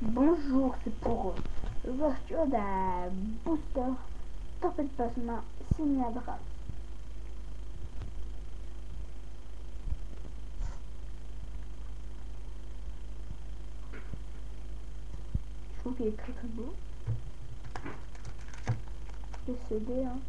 Bonjour, c'est pour l'ouverture d'un booster Torped Plasma signé Adra. Je trouve qu'il est très très beau. Le CD, hein.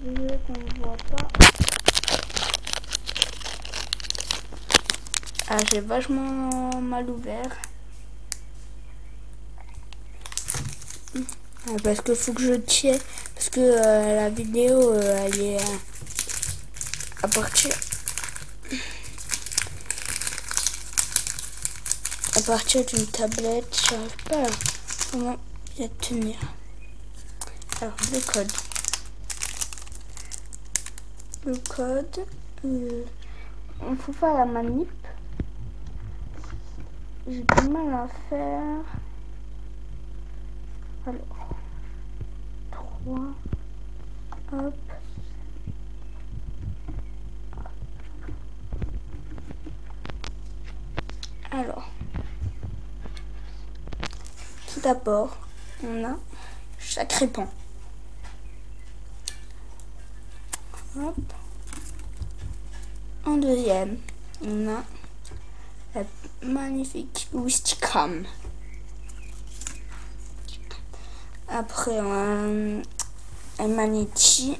Désolé qu'on ne voit pas. Ah, j'ai vachement mal ouvert. Parce que faut que je tienne. Parce que la vidéo, elle est à partir d'une tablette. J'arrive pas à comment bien tenir. Alors, le code. On faut faire la manip. J'ai du mal à faire. Alors, 3, hop. Alors, tout d'abord, on a chaque répond. Hop. En deuxième, on a la magnifique Wisticam. Après, un Maniti.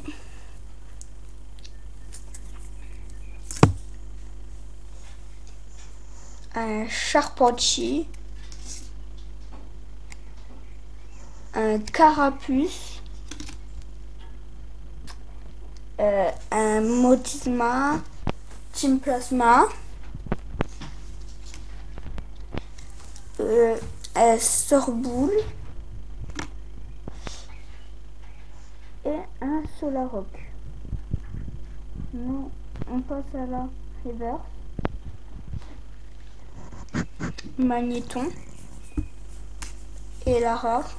Un Charpentier. Un Carapuce. Un Motisma. Team Plasma. Un Sorboule. Et un Solarock. Nous, on passe à la reverse. Magnéton. Et la rare.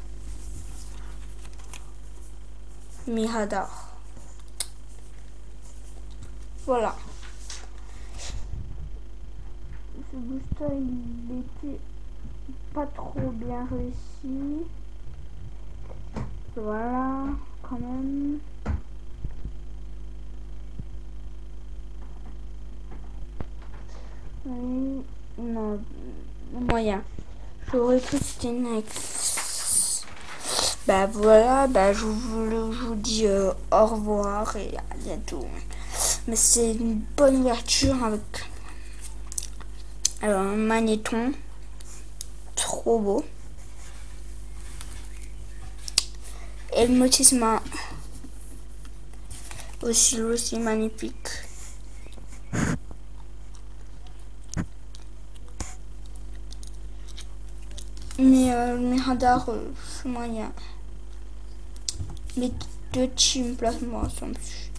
Miradar. Voilà. Ce booster, il était pas trop bien réussi. Voilà, quand même. Oui, non, moyen. J'aurais cru que c'était une ex. Bah voilà, bah je vous dis au revoir et à bientôt. Mais c'est une bonne ouverture avec alors un magnéton trop beau. Et le Motisma aussi magnifique. Mais le Miradar, c'est moyen. Les deux Team Plasma sont dessus.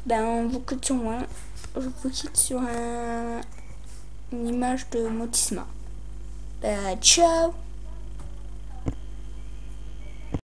Ben, on vous quitte sur moi. Je vous quitte sur une image de Motisma. Ben, ciao!